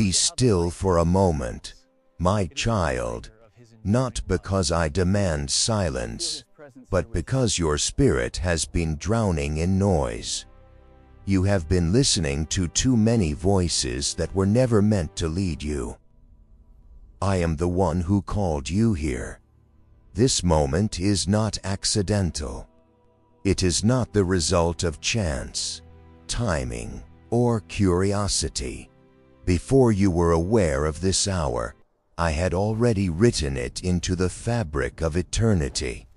Be still for a moment, my child, not because I demand silence, but because your spirit has been drowning in noise. You have been listening to too many voices that were never meant to lead you. I am the one who called you here. This moment is not accidental. It is not the result of chance, timing, or curiosity. Before you were aware of this hour, I had already written it into the fabric of eternity.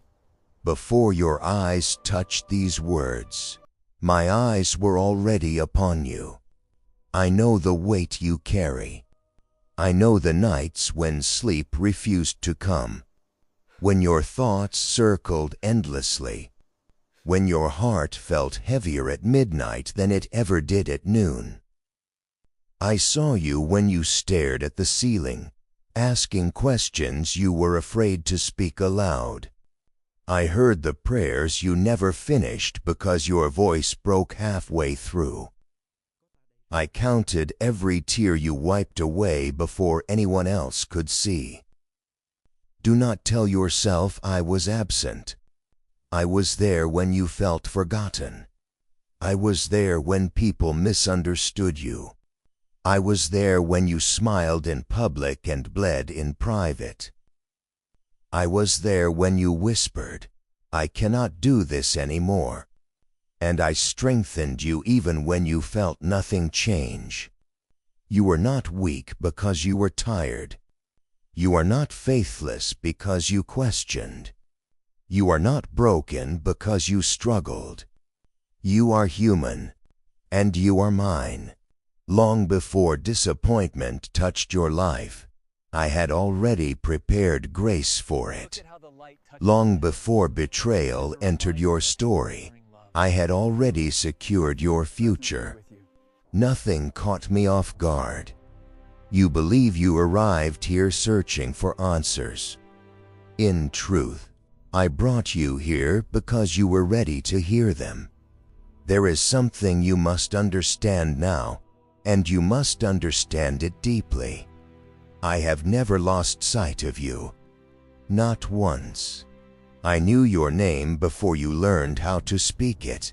Before your eyes touched these words, my eyes were already upon you. I know the weight you carry. I know the nights when sleep refused to come, when your thoughts circled endlessly, when your heart felt heavier at midnight than it ever did at noon. I saw you when you stared at the ceiling, asking questions you were afraid to speak aloud. I heard the prayers you never finished because your voice broke halfway through. I counted every tear you wiped away before anyone else could see. Do not tell yourself I was absent. I was there when you felt forgotten. I was there when people misunderstood you. I was there when you smiled in public and bled in private. I was there when you whispered, "I cannot do this anymore." And I strengthened you even when you felt nothing change. You were not weak because you were tired. You are not faithless because you questioned. You are not broken because you struggled. You are human, and you are mine. Long before disappointment touched your life, I had already prepared grace for it. Long before betrayal entered your story, I had already secured your future. Nothing caught me off guard. You believe you arrived here searching for answers. In truth, I brought you here because you were ready to hear them. There is something you must understand now, and you must understand it deeply. I have never lost sight of you. Not once. I knew your name before you learned how to speak it.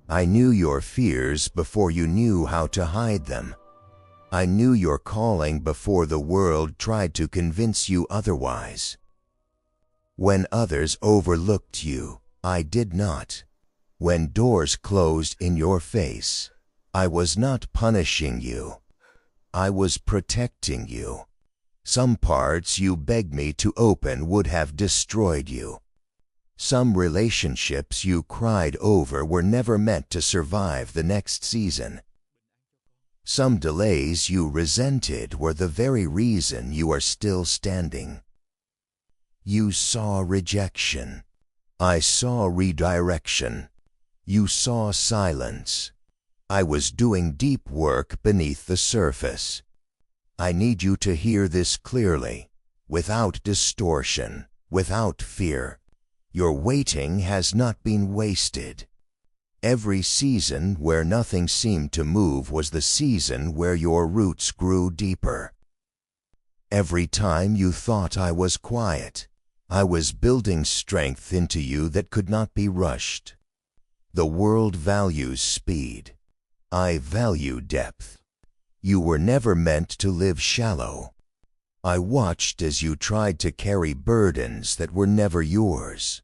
I knew your fears before you knew how to hide them. I knew your calling before the world tried to convince you otherwise. When others overlooked you, I did not. When doors closed in your face, I was not punishing you. I was protecting you. Some parts you begged me to open would have destroyed you. Some relationships you cried over were never meant to survive the next season. Some delays you resented were the very reason you are still standing. You saw rejection. I saw redirection. You saw silence. I was doing deep work beneath the surface. I need you to hear this clearly, without distortion, without fear. Your waiting has not been wasted. Every season where nothing seemed to move was the season where your roots grew deeper. Every time you thought I was quiet, I was building strength into you that could not be rushed. The world values speed. I value depth. You were never meant to live shallow. I watched as you tried to carry burdens that were never yours.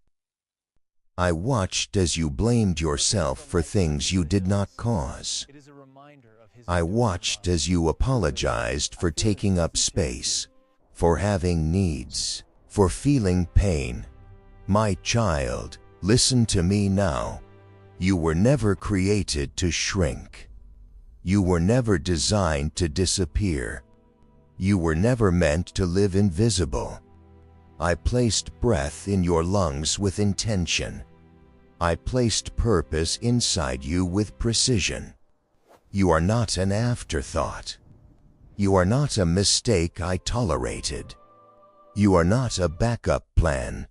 I watched as you blamed yourself for things you did not cause. I watched as you apologized for taking up space, for having needs, for feeling pain. My child, listen to me now. You were never created to shrink. You were never designed to disappear. You were never meant to live invisible. I placed breath in your lungs with intention. I placed purpose inside you with precision. You are not an afterthought. You are not a mistake I tolerated. You are not a backup plan.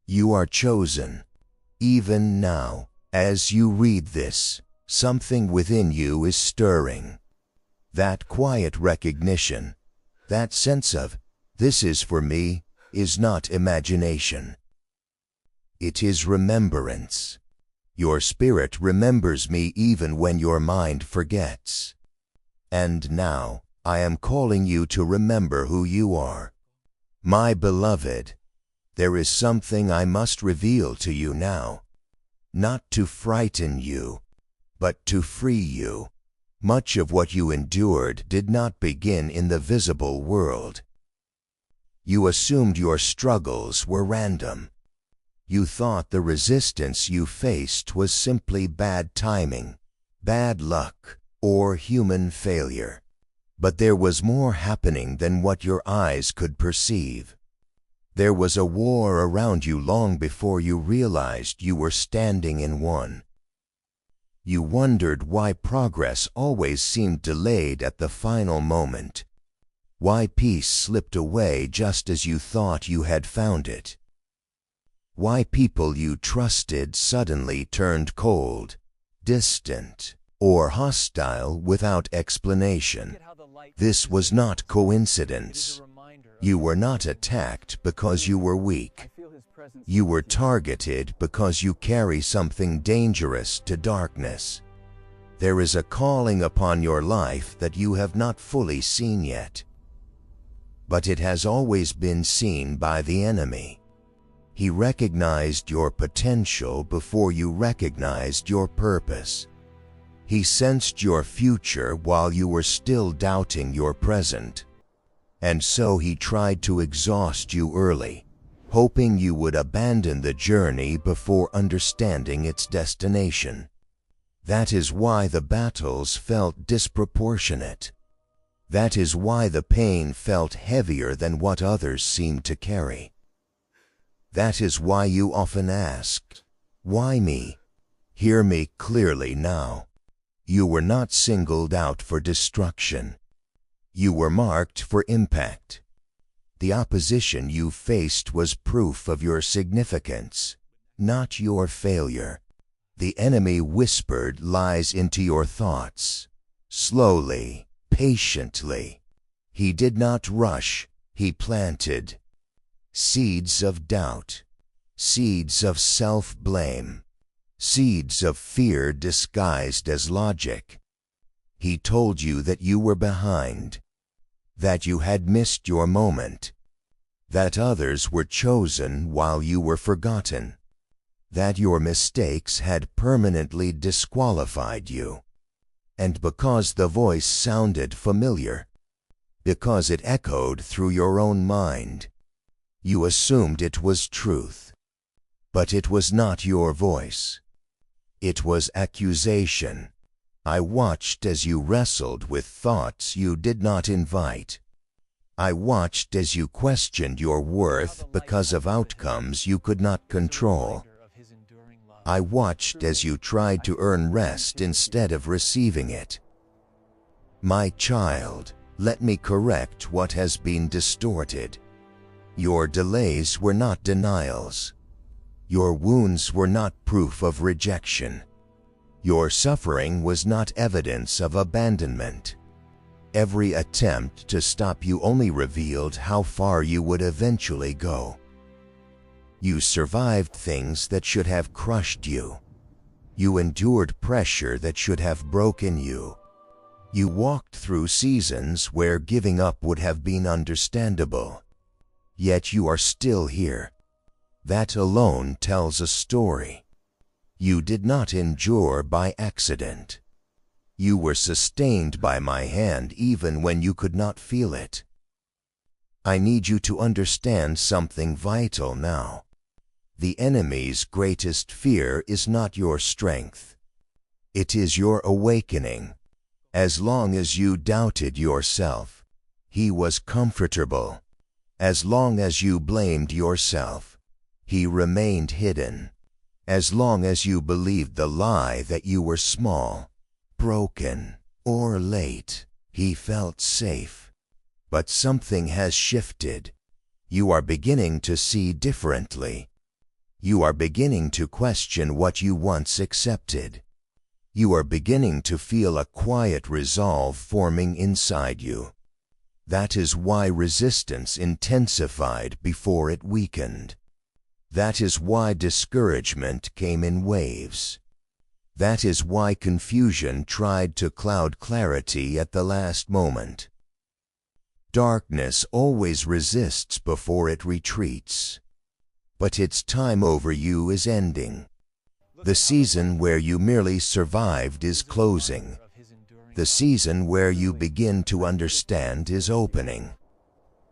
You are chosen. Even now, as you read this, something within you is stirring. That quiet recognition, that sense of, this is for me, is not imagination. It is remembrance. Your spirit remembers me even when your mind forgets. And now, I am calling you to remember who you are. My beloved, there is something I must reveal to you now. Not to frighten you, but to free you. Much of what you endured did not begin in the visible world. You assumed your struggles were random. You thought the resistance you faced was simply bad timing, bad luck, or human failure. But there was more happening than what your eyes could perceive. There was a war around you long before you realized you were standing in one. You wondered why progress always seemed delayed at the final moment, why peace slipped away just as you thought you had found it, why people you trusted suddenly turned cold, distant, or hostile without explanation. This was not coincidence. You were not attacked because you were weak. You were targeted because you carry something dangerous to darkness. There is a calling upon your life that you have not fully seen yet. But it has always been seen by the enemy. He recognized your potential before you recognized your purpose. He sensed your future while you were still doubting your present. And so he tried to exhaust you early, hoping you would abandon the journey before understanding its destination. That is why the battles felt disproportionate. That is why the pain felt heavier than what others seemed to carry. That is why you often asked, "Why me?" Hear me clearly now. You were not singled out for destruction. You were marked for impact. The opposition you faced was proof of your significance, not your failure. The enemy whispered lies into your thoughts, slowly, patiently. He did not rush, he planted. Seeds of doubt, seeds of self-blame, seeds of fear disguised as logic. He told you that you were behind, that you had missed your moment, that others were chosen while you were forgotten, that your mistakes had permanently disqualified you. And because the voice sounded familiar, because it echoed through your own mind, you assumed it was truth. But it was not your voice. It was accusation. I watched as you wrestled with thoughts you did not invite. I watched as you questioned your worth because of outcomes you could not control. I watched as you tried to earn rest instead of receiving it. My child, let me correct what has been distorted. Your delays were not denials. Your wounds were not proof of rejection. Your suffering was not evidence of abandonment. Every attempt to stop you only revealed how far you would eventually go. You survived things that should have crushed you. You endured pressure that should have broken you. You walked through seasons where giving up would have been understandable. Yet you are still here. That alone tells a story. You did not endure by accident. You were sustained by my hand even when you could not feel it. I need you to understand something vital now. The enemy's greatest fear is not your strength. It is your awakening. As long as you doubted yourself, he was comfortable. As long as you blamed yourself, he remained hidden. As long as you believed the lie that you were small, broken, or late, he felt safe. But something has shifted. You are beginning to see differently. You are beginning to question what you once accepted. You are beginning to feel a quiet resolve forming inside you. That is why resistance intensified before it weakened. That is why discouragement came in waves. That is why confusion tried to cloud clarity at the last moment. Darkness always resists before it retreats. But its time over you is ending. The season where you merely survived is closing. The season where you begin to understand is opening.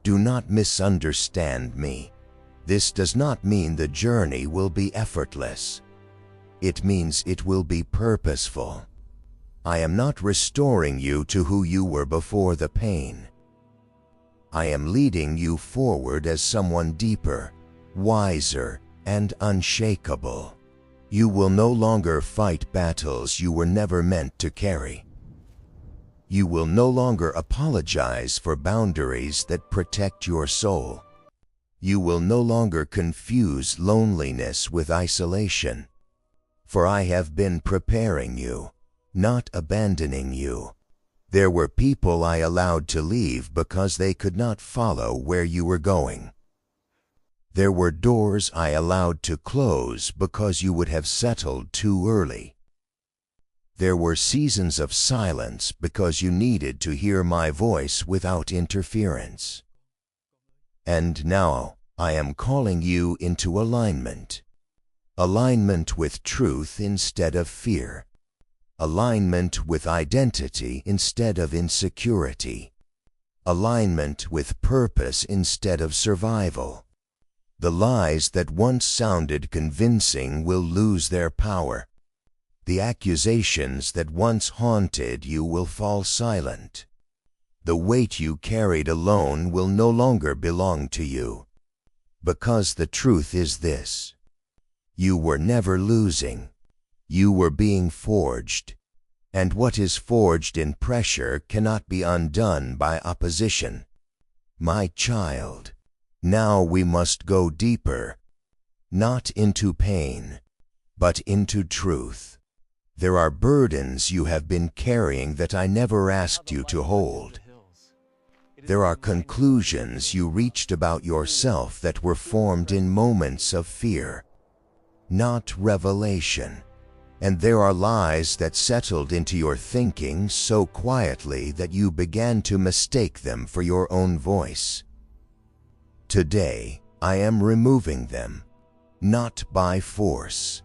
Do not misunderstand me. This does not mean the journey will be effortless. It means it will be purposeful. I am not restoring you to who you were before the pain. I am leading you forward as someone deeper, wiser, and unshakable. You will no longer fight battles you were never meant to carry. You will no longer apologize for boundaries that protect your soul. You will no longer confuse loneliness with isolation. For I have been preparing you, not abandoning you. There were people I allowed to leave because they could not follow where you were going. There were doors I allowed to close because you would have settled too early. There were seasons of silence because you needed to hear my voice without interference. And now I am calling you into alignment. Alignment with truth instead of fear. Alignment with identity instead of insecurity. Alignment with purpose instead of survival. The lies that once sounded convincing will lose their power. The accusations that once haunted you will fall silent. The weight you carried alone will no longer belong to you. Because the truth is this: you were never losing. You were being forged. And what is forged in pressure cannot be undone by opposition. My child, now we must go deeper, not into pain, but into truth. There are burdens you have been carrying that I never asked you to hold. There are conclusions you reached about yourself that were formed in moments of fear, not revelation. And there are lies that settled into your thinking so quietly that you began to mistake them for your own voice. Today, I am removing them, not by force,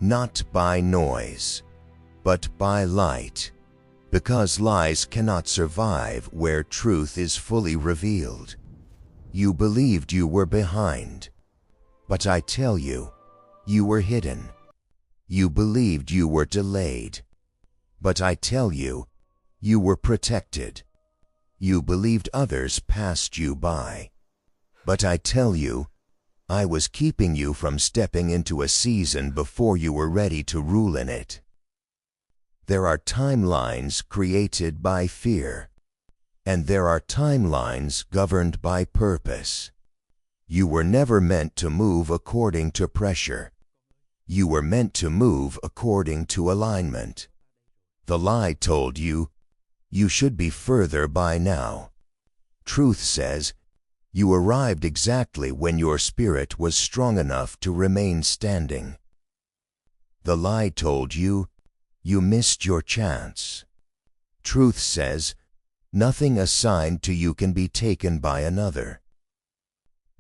not by noise, but by light, because lies cannot survive where truth is fully revealed. You believed you were behind, but I tell you, you were hidden. You believed you were delayed, but I tell you, you were protected. You believed others passed you by, but I tell you, I was keeping you from stepping into a season before you were ready to rule in it. There are timelines created by fear, and there are timelines governed by purpose. You were never meant to move according to pressure. You were meant to move according to alignment. The lie told you, you should be further by now. Truth says, you arrived exactly when your spirit was strong enough to remain standing. The lie told you, you missed your chance. Truth says, nothing assigned to you can be taken by another.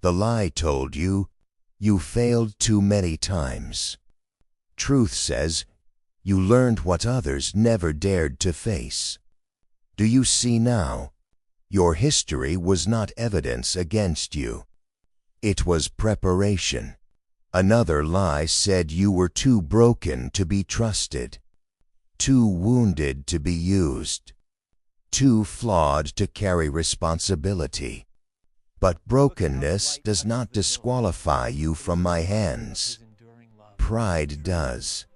The lie told you, you failed too many times. Truth says, you learned what others never dared to face. Do you see now? Your history was not evidence against you. It was preparation. Another lie said you were too broken to be trusted, too wounded to be used, too flawed to carry responsibility. But brokenness does not disqualify you from my hands. Pride does.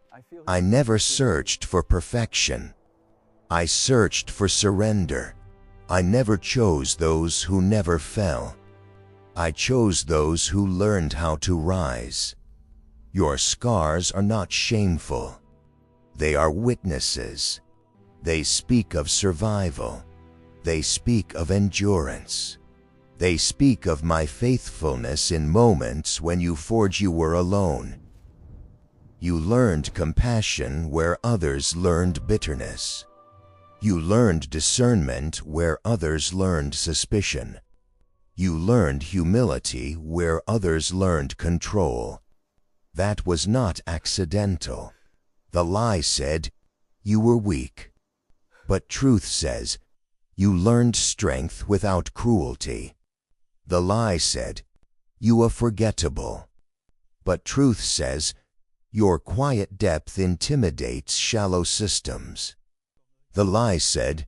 I never searched for perfection. I searched for surrender. I never chose those who never fell. I chose those who learned how to rise. Your scars are not shameful. They are witnesses. They speak of survival. They speak of endurance. They speak of my faithfulness in moments when you were alone. You learned compassion where others learned bitterness. You learned discernment where others learned suspicion. You learned humility where others learned control. That was not accidental. The lie said, you were weak. But truth says, you learned strength without cruelty. The lie said, you are forgettable. But truth says, your quiet depth intimidates shallow systems. The lie said,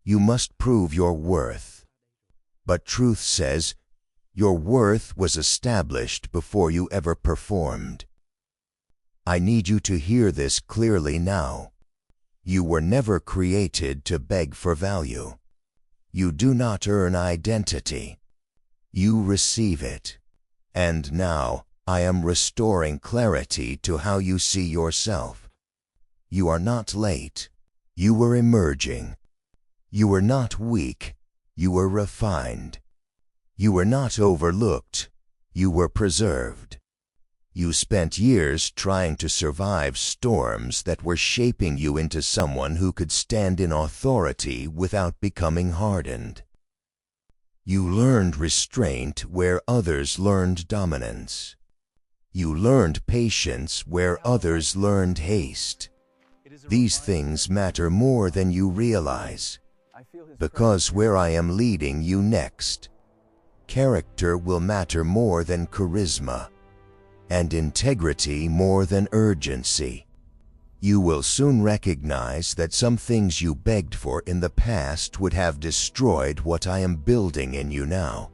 you must prove your worth. But truth says, your worth was established before you ever performed. I need you to hear this clearly now. You were never created to beg for value. You do not earn identity. You receive it. And now, I am restoring clarity to how you see yourself. You are not late. You were emerging. You were not weak. You were refined. You were not overlooked. You were preserved. You spent years trying to survive storms that were shaping you into someone who could stand in authority without becoming hardened. You learned restraint where others learned dominance. You learned patience where others learned haste. These things matter more than you realize, because where I am leading you next, character will matter more than charisma, and integrity more than urgency. You will soon recognize that some things you begged for in the past would have destroyed what I am building in you now.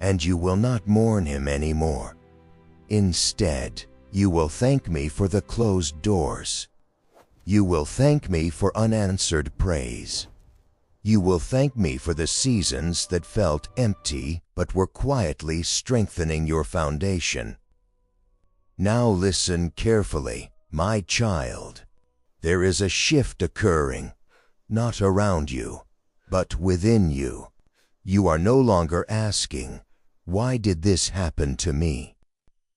And you will not mourn him anymore. Instead, you will thank me for the closed doors. You will thank me for unanswered praise. You will thank me for the seasons that felt empty but were quietly strengthening your foundation. Now listen carefully, my child. There is a shift occurring, not around you, but within you. You are no longer asking, why did this happen to me?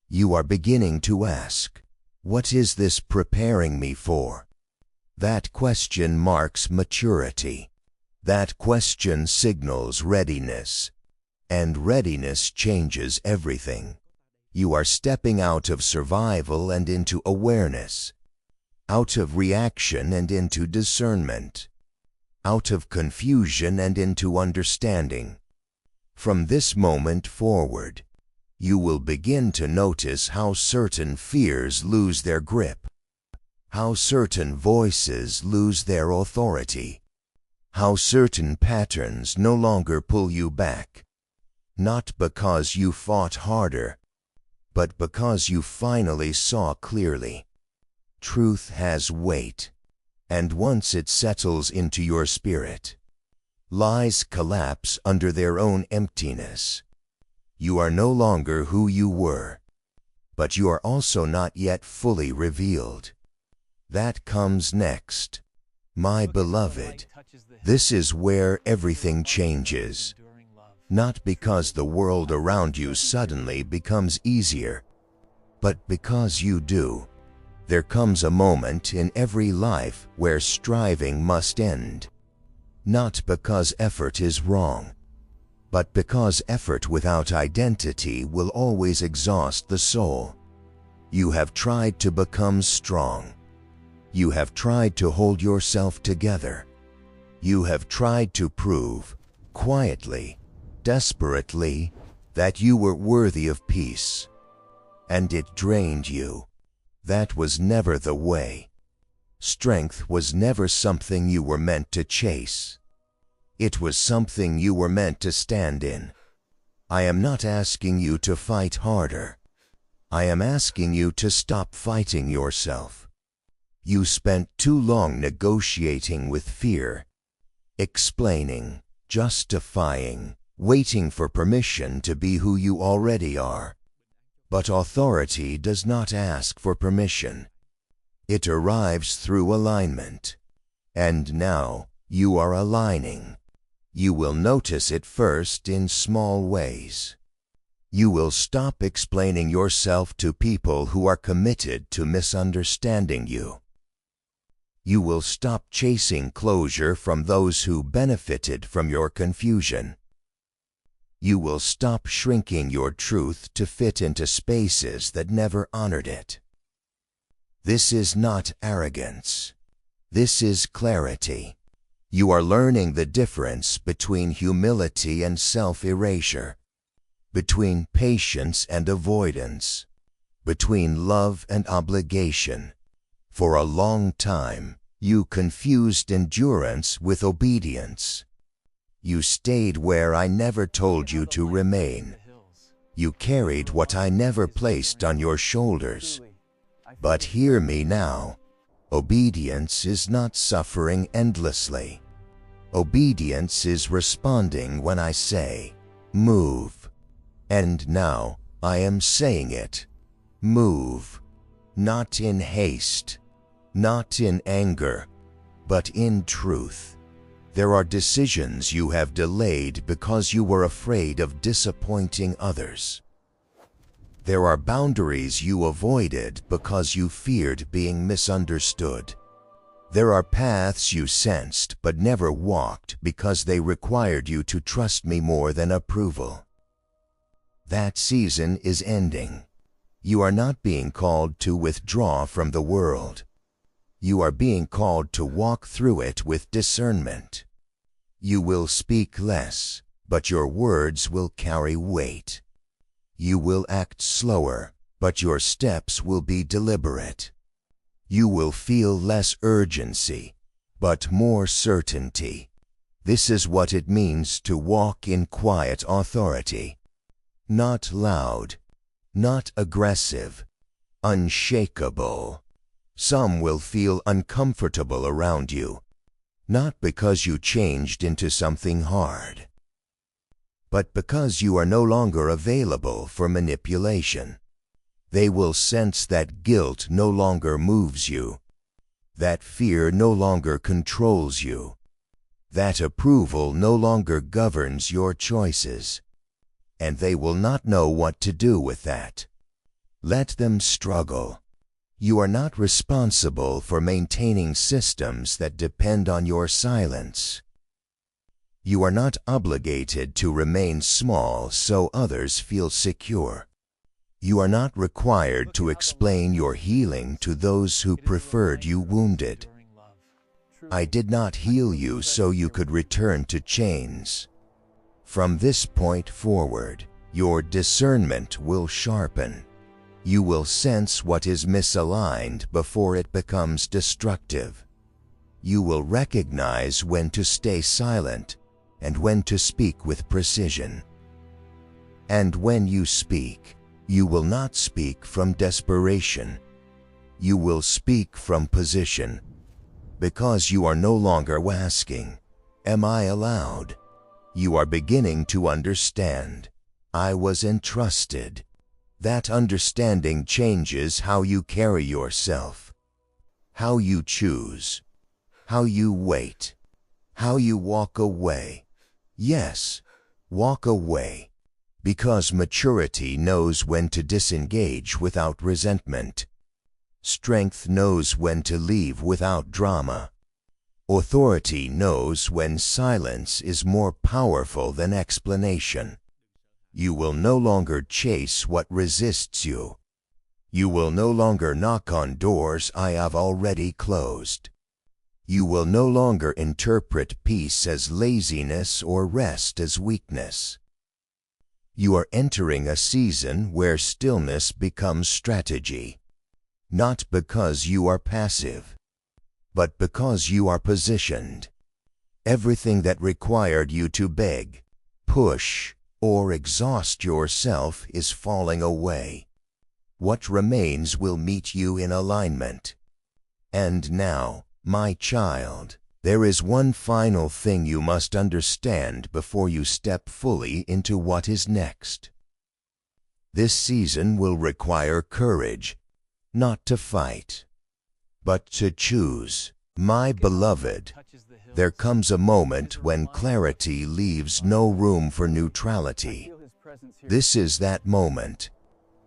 You are beginning to ask, what is this preparing me for? That question marks maturity. That question signals readiness, and readiness changes everything. You are stepping out of survival and into awareness, out of reaction and into discernment, out of confusion and into understanding. From this moment forward, you will begin to notice how certain fears lose their grip, how certain voices lose their authority, how certain patterns no longer pull you back, not because you fought harder, but because you finally saw clearly. Truth has weight, and once it settles into your spirit, lies collapse under their own emptiness. You are no longer who you were, but you are also not yet fully revealed. That comes next. My beloved, this is where everything changes. Not because the world around you suddenly becomes easier, but because you do. There comes a moment in every life where striving must end. Not because effort is wrong, but because effort without identity will always exhaust the soul. You have tried to become strong. You have tried to hold yourself together. You have tried to prove, quietly, desperately, that you were worthy of peace. And it drained you. That was never the way. Strength was never something you were meant to chase. It was something you were meant to stand in. I am not asking you to fight harder. I am asking you to stop fighting yourself. You spent too long negotiating with fear, explaining, justifying, waiting for permission to be who you already are. But authority does not ask for permission. It arrives through alignment. And now you are aligning. You will notice it first in small ways. You will stop explaining yourself to people who are committed to misunderstanding you. You will stop chasing closure from those who benefited from your confusion. You will stop shrinking your truth to fit into spaces that never honored it. This is not arrogance. This is clarity. You are learning the difference between humility and self-erasure, between patience and avoidance, between love and obligation. For a long time, you confused endurance with obedience. You stayed where I never told you to remain. You carried what I never placed on your shoulders. But hear me now. Obedience is not suffering endlessly. Obedience is responding when I say, move. And now I am saying it. Move. Not in haste, not in anger, but in truth. There are decisions you have delayed because you were afraid of disappointing others. There are boundaries you avoided because you feared being misunderstood. There are paths you sensed but never walked because they required you to trust me more than approval. That season is ending. You are not being called to withdraw from the world. You are being called to walk through it with discernment. You will speak less, but your words will carry weight. You will act slower, but your steps will be deliberate. You will feel less urgency, but more certainty. This is what it means to walk in quiet authority. Not loud, not aggressive, unshakable. Some will feel uncomfortable around you, not because you changed into something hard, but because you are no longer available for manipulation. They will sense that guilt no longer moves you, that fear no longer controls you, that approval no longer governs your choices, and they will not know what to do with that. Let them struggle. You are not responsible for maintaining systems that depend on your silence. You are not obligated to remain small so others feel secure. You are not required to explain your healing to those who preferred you wounded. I did not heal you so you could return to chains. From this point forward, your discernment will sharpen. You will sense what is misaligned before it becomes destructive. You will recognize when to stay silent and when to speak with precision. And when you speak, you will not speak from desperation. You will speak from position, because you are no longer asking, "Am I allowed?" You are beginning to understand. I was entrusted. That understanding changes how you carry yourself, how you choose, how you wait, how you walk away. Yes, walk away, because maturity knows when to disengage without resentment. Strength knows when to leave without drama. Authority knows when silence is more powerful than explanation. You will no longer chase what resists you. You will no longer knock on doors I have already closed. You will no longer interpret peace as laziness or rest as weakness. You are entering a season where stillness becomes strategy, not because you are passive, but because you are positioned. Everything that required you to beg, push, or exhaust yourself is falling away. What remains will meet you in alignment. And now, my child, there is one final thing you must understand before you step fully into what is next. This season will require courage, not to fight, but to choose. My beloved, there comes a moment when clarity leaves no room for neutrality. This is that moment.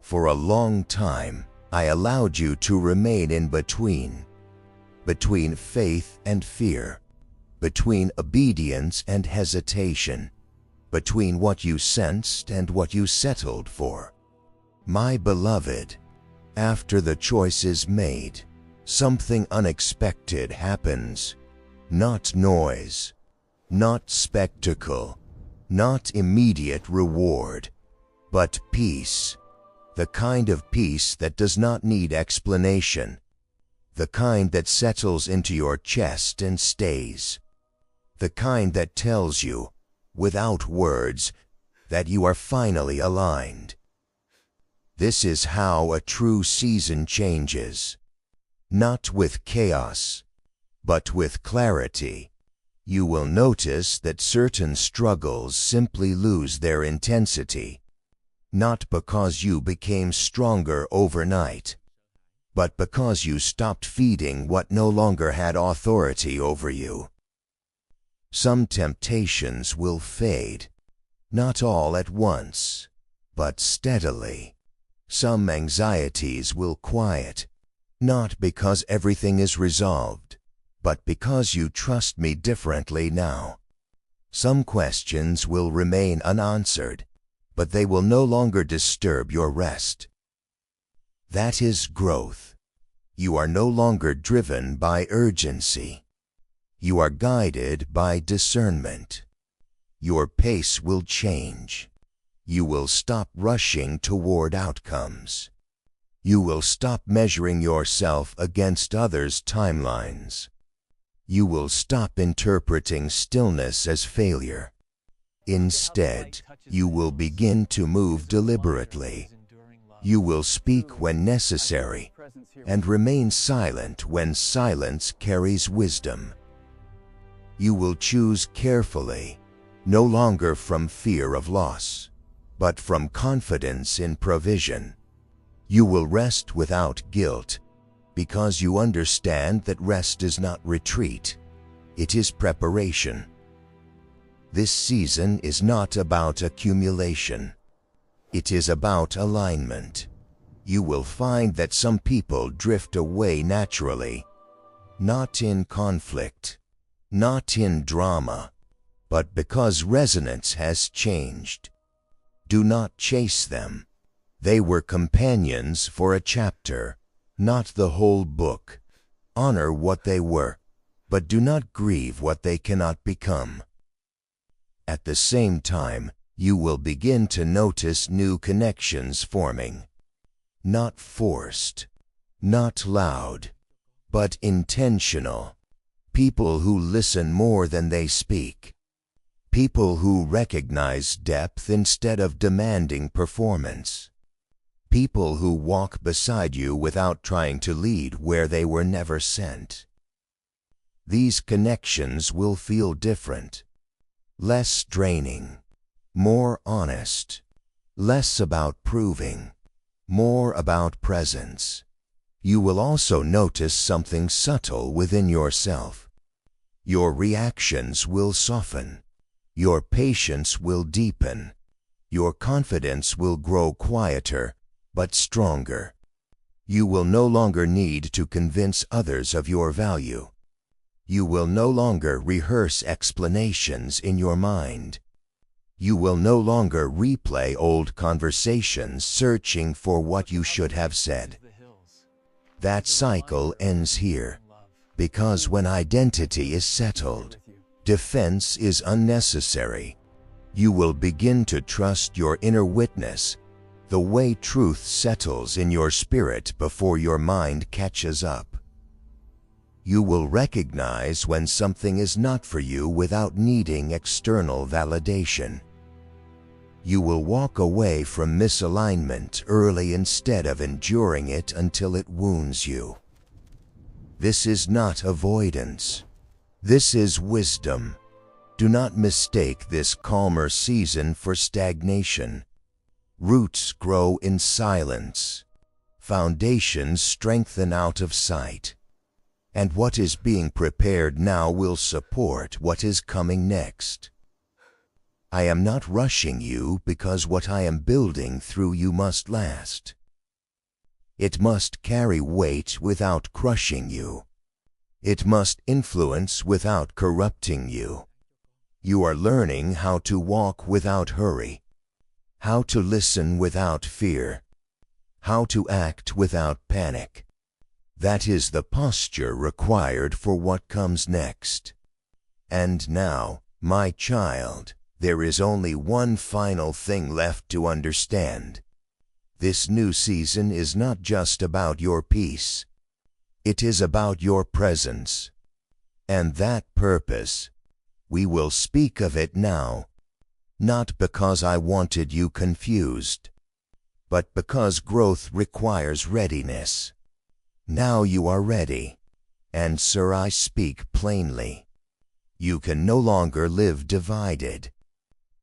For a long time, I allowed you to remain in between faith and fear, between obedience and hesitation, between what you sensed and what you settled for. My beloved, after the choice is made, something unexpected happens. Not noise, not spectacle, not immediate reward, but peace. The kind of peace that does not need explanation. The kind that settles into your chest and stays. The kind that tells you, without words, that you are finally aligned. This is how a true season changes. Not with chaos, but with clarity. You will notice that certain struggles simply lose their intensity, not because you became stronger overnight, but because you stopped feeding what no longer had authority over you. Some temptations will fade, not all at once, but steadily. Some anxieties will quiet, not because everything is resolved, but because you trust me differently now. Some questions will remain unanswered, but they will no longer disturb your rest. That is growth. You are no longer driven by urgency. You are guided by discernment. Your pace will change. You will stop rushing toward outcomes. You will stop measuring yourself against others' timelines. You will stop interpreting stillness as failure. Instead, you will begin to move deliberately. You will speak when necessary, and remain silent when silence carries wisdom. You will choose carefully, no longer from fear of loss, but from confidence in provision. You will rest without guilt, because you understand that rest is not retreat, it is preparation. This season is not about accumulation. It is about alignment. You will find that some people drift away naturally, not in conflict, not in drama, but because resonance has changed. Do not chase them. They were companions for a chapter, not the whole book. Honor what they were, but do not grieve what they cannot become. At the same time, you will begin to notice new connections forming. Not forced, not loud, but intentional. People who listen more than they speak. People who recognize depth instead of demanding performance. People who walk beside you without trying to lead where they were never sent. These connections will feel different. Less draining, more honest, less about proving, more about presence. You will also notice something subtle within yourself. Your reactions will soften. Your patience will deepen. Your confidence will grow quieter, but stronger. You will no longer need to convince others of your value. You will no longer rehearse explanations in your mind. You will no longer replay old conversations searching for what you should have said. That cycle ends here, because when identity is settled, defense is unnecessary. You will begin to trust your inner witness, the way truth settles in your spirit before your mind catches up. You will recognize when something is not for you without needing external validation. You will walk away from misalignment early instead of enduring it until it wounds you. This is not avoidance. This is wisdom. Do not mistake this calmer season for stagnation. Roots grow in silence. Foundations strengthen out of sight. And what is being prepared now will support what is coming next. I am not rushing you because what I am building through you must last. It must carry weight without crushing you. It must influence without corrupting you. You are learning how to walk without hurry, how to listen without fear, how to act without panic. That is the posture required for what comes next. And now, my child, there is only one final thing left to understand. This new season is not just about your peace. It is about your presence. And that purpose, we will speak of it now, not because I wanted you confused, but because growth requires readiness. Now you are ready, and sir, I speak plainly. You can no longer live divided.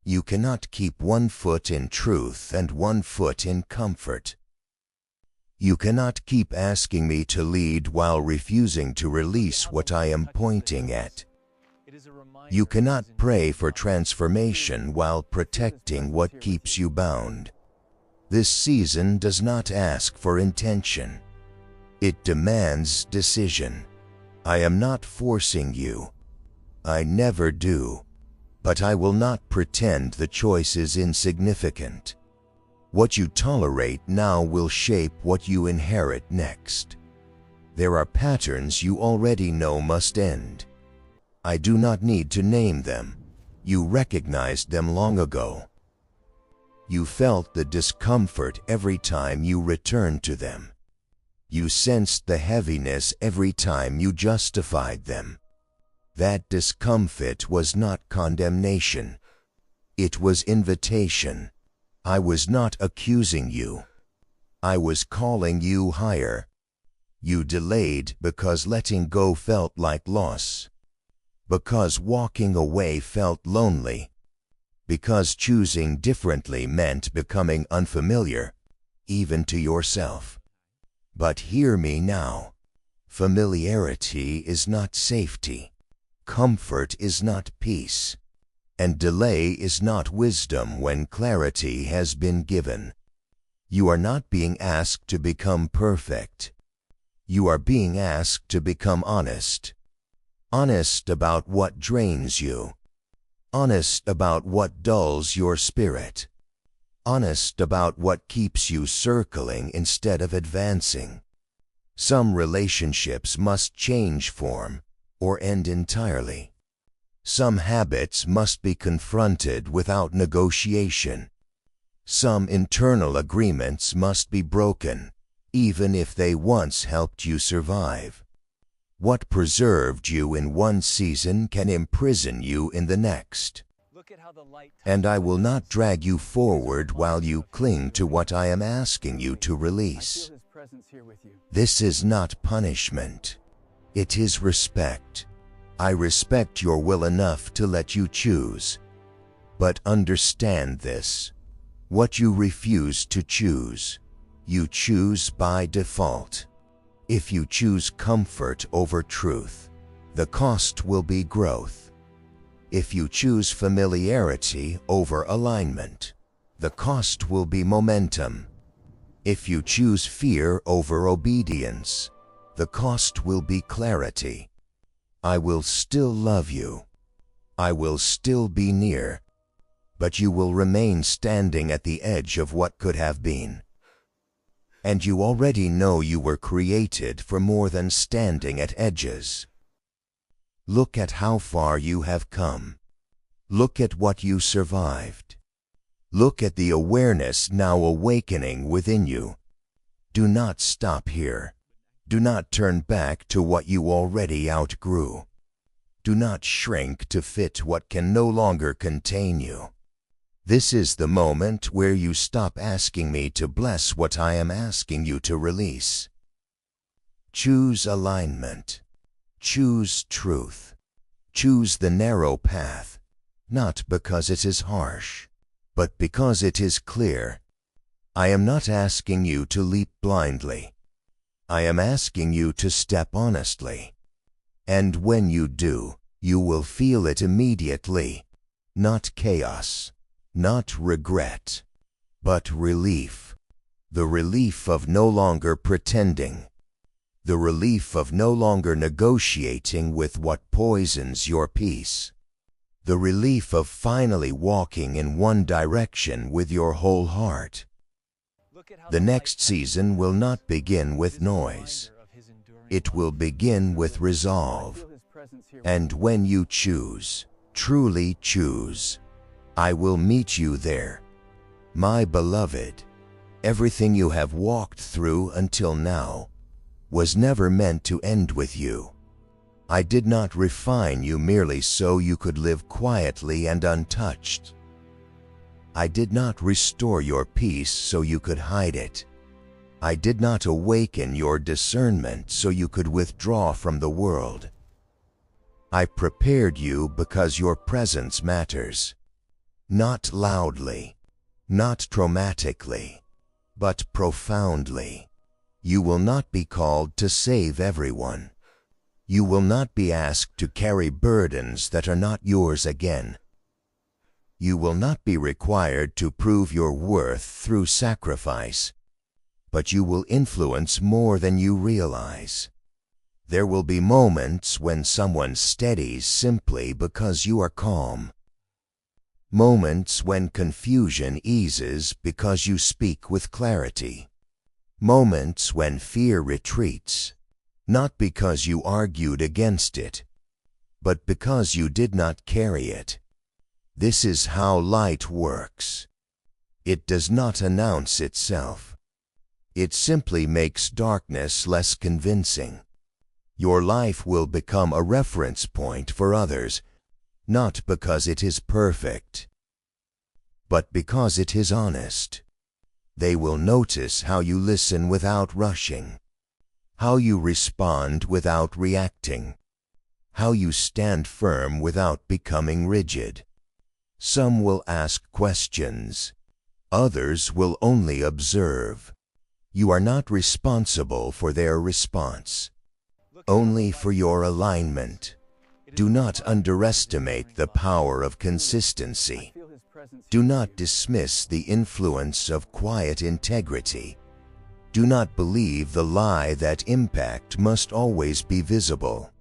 You cannot keep one foot in truth and one foot in comfort. You cannot keep asking me to lead while refusing to release what I am pointing at. You cannot pray for transformation while protecting what keeps you bound. This season does not ask for intention. It demands decision. I am not forcing you. I never do. But I will not pretend the choice is insignificant. What you tolerate now will shape what you inherit next. There are patterns you already know must end. I do not need to name them. You recognized them long ago. You felt the discomfort every time you returned to them. You sensed the heaviness every time you justified them. That discomfort was not condemnation. It was invitation. I was not accusing you. I was calling you higher. You delayed because letting go felt like loss. Because walking away felt lonely. Because choosing differently meant becoming unfamiliar, even to yourself. But hear me now. Familiarity is not safety. Comfort is not peace. And delay is not wisdom when clarity has been given. You are not being asked to become perfect. You are being asked to become honest. Honest about what drains you. Honest about what dulls your spirit. Honest about what keeps you circling instead of advancing. Some relationships must change form or end entirely. Some habits must be confronted without negotiation. Some internal agreements must be broken, even if they once helped you survive. What preserved you in one season can imprison you in the next. And I will not drag you forward while you cling to what I am asking you to release. This is not punishment. It is respect. I respect your will enough to let you choose. But understand this. What you refuse to choose, you choose by default. If you choose comfort over truth, the cost will be growth. If you choose familiarity over alignment, the cost will be momentum. If you choose fear over obedience, the cost will be clarity. I will still love you. I will still be near. But you will remain standing at the edge of what could have been. And you already know you were created for more than standing at edges. Look at how far you have come. Look at what you survived. Look at the awareness now awakening within you. Do not stop here. Do not turn back to what you already outgrew. Do not shrink to fit what can no longer contain you. This is the moment where you stop asking me to bless what I am asking you to release. Choose alignment. Choose truth. Choose the narrow path, not because it is harsh, but because it is clear. I am not asking you to leap blindly. I am asking you to step honestly. And when you do, you will feel it immediately. Not chaos, not regret, but relief. The relief of no longer pretending. The relief of no longer negotiating with what poisons your peace. The relief of finally walking in one direction with your whole heart. The next season will not begin with noise. It will begin with resolve. And when you choose, truly choose, I will meet you there. My beloved, everything you have walked through until now was never meant to end with you. I did not refine you merely so you could live quietly and untouched. I did not restore your peace so you could hide it. I did not awaken your discernment so you could withdraw from the world. I prepared you because your presence matters. Not loudly, not traumatically, but profoundly. You will not be called to save everyone. You will not be asked to carry burdens that are not yours again. You will not be required to prove your worth through sacrifice, but you will influence more than you realize. There will be moments when someone steadies simply because you are calm. Moments when confusion eases because you speak with clarity. Moments when fear retreats, not because you argued against it, but because you did not carry it. This is how light works. It does not announce itself. It simply makes darkness less convincing. Your life will become a reference point for others, not because it is perfect, but because it is honest. They will notice how you listen without rushing, how you respond without reacting, how you stand firm without becoming rigid. Some will ask questions, others will only observe. You are not responsible for their response, only for your alignment. Do not underestimate the power of consistency. Do not dismiss the influence of quiet integrity. Do not believe the lie that impact must always be visible.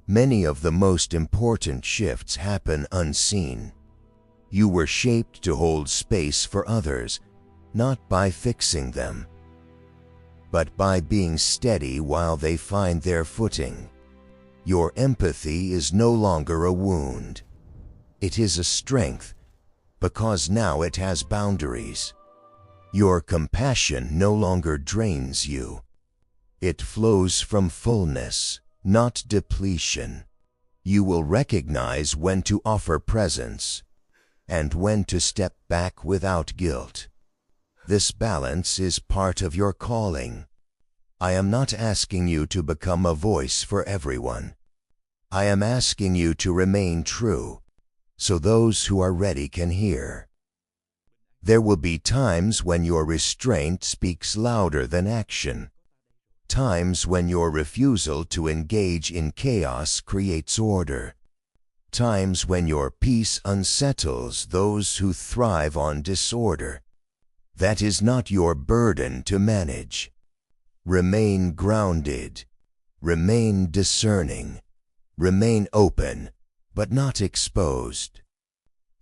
Many of the most important shifts happen unseen. You were shaped to hold space for others, not by fixing them, but by being steady while they find their footing. Your empathy is no longer a wound. It is a strength, because now it has boundaries. Your compassion no longer drains you. It flows from fullness, not depletion. You will recognize when to offer presence and when to step back without guilt. This balance is part of your calling. I am not asking you to become a voice for everyone. I am asking you to remain true, so those who are ready can hear. There will be times when your restraint speaks louder than action. Times when your refusal to engage in chaos creates order. Times when your peace unsettles those who thrive on disorder. That is not your burden to manage. Remain grounded. Remain discerning. Remain open, but not exposed.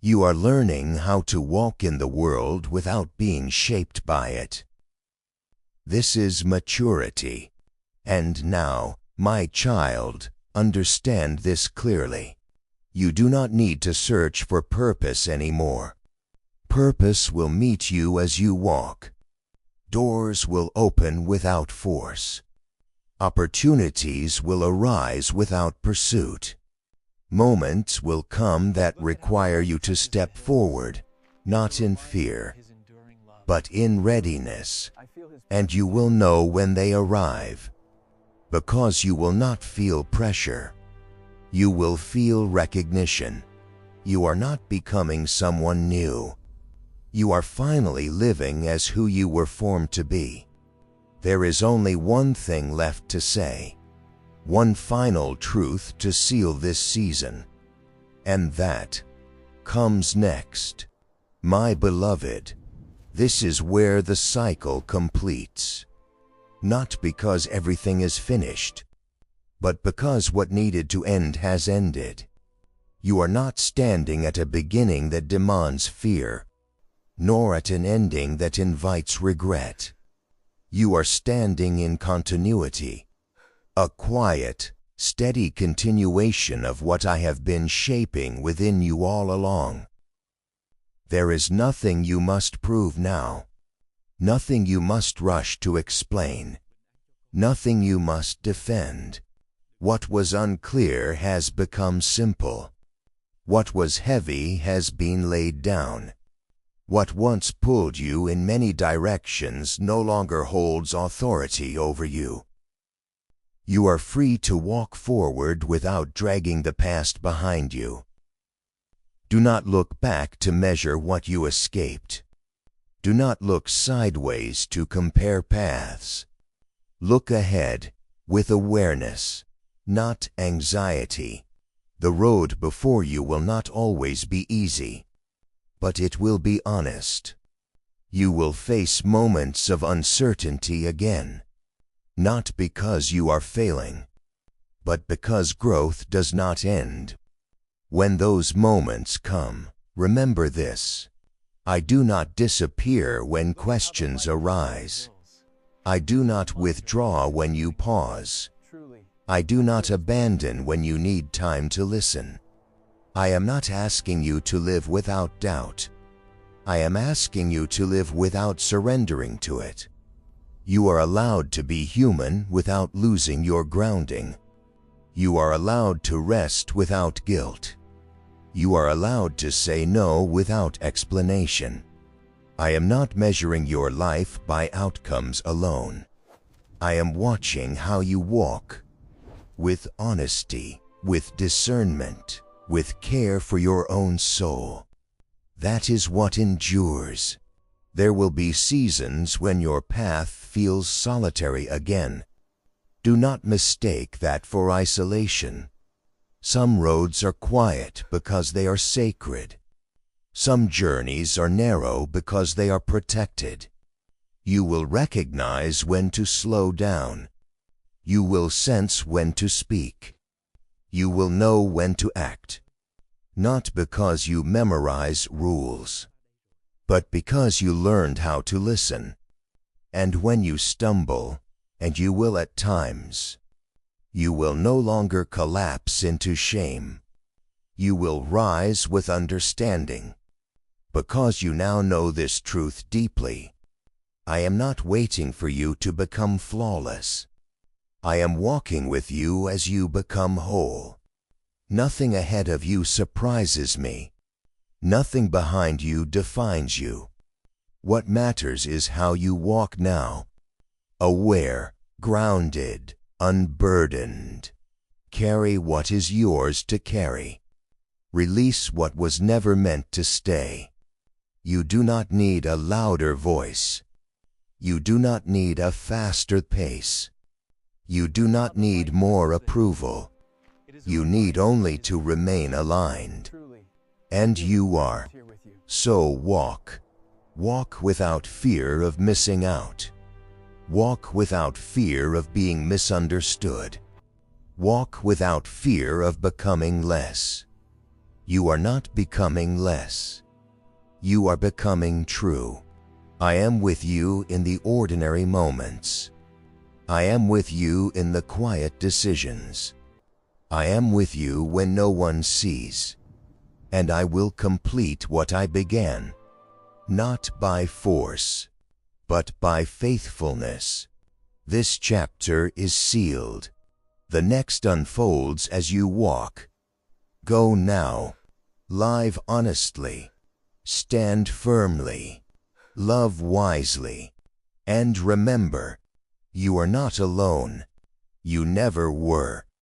You are learning how to walk in the world without being shaped by it. This is maturity. And now, my child, understand this clearly. You do not need to search for purpose anymore. Purpose will meet you as you walk. Doors will open without force. Opportunities will arise without pursuit. Moments will come that require you to step forward, not in fear, but in readiness. And you will know when they arrive, because you will not feel pressure. You will feel recognition. You are not becoming someone new. You are finally living as who you were formed to be. There is only one thing left to say. one final truth to seal this season. And that comes next. My beloved, this is where the cycle completes. Not because everything is finished, but because what needed to end has ended. You are not standing at a beginning that demands fear, nor at an ending that invites regret. You are standing in continuity, a quiet, steady continuation of what I have been shaping within you all along. There is nothing you must prove now, nothing you must rush to explain, nothing you must defend. What was unclear has become simple. What was heavy has been laid down. What once pulled you in many directions no longer holds authority over you. You are free to walk forward without dragging the past behind you. Do not look back to measure what you escaped. Do not look sideways to compare paths. Look ahead with awareness, not anxiety. The road before you will not always be easy, but it will be honest. You will face moments of uncertainty again, not because you are failing, but because growth does not end. When those moments come, remember this: I do not disappear when questions arise. I do not withdraw when you pause. I do not abandon when you need time to listen. I am not asking you to live without doubt. I am asking you to live without surrendering to it. You are allowed to be human without losing your grounding. You are allowed to rest without guilt. You are allowed to say no without explanation. I am not measuring your life by outcomes alone. I am watching how you walk, with honesty, with discernment, with care for your own soul. That is what endures. There will be seasons when your path feels solitary again. Do not mistake that for isolation. Some roads are quiet because they are sacred. Some journeys are narrow because they are protected. You will recognize when to slow down. You will sense when to speak. You will know when to act. Not because you memorize rules, but because you learned how to listen. And when you stumble, and you will at times, you will no longer collapse into shame. You will rise with understanding, because you now know this truth deeply. I am not waiting for you to become flawless. I am walking with you as you become whole. Nothing ahead of you surprises me. Nothing behind you defines you. What matters is how you walk now. Aware, grounded, unburdened. Carry what is yours to carry. Release what was never meant to stay. You do not need a louder voice. You do not need a faster pace. You do not need more approval. You need only to remain aligned. And you are. So walk. Walk without fear of missing out. Walk without fear of being misunderstood. Walk without fear of becoming less. You are not becoming less. You are becoming true. I am with you in the ordinary moments. I am with you in the quiet decisions. I am with you when no one sees. And I will complete what I began, not by force, but by faithfulness. This chapter is sealed. The next unfolds as you walk. Go now. Live honestly. Stand firmly. Love wisely. And remember, you are not alone. You never were.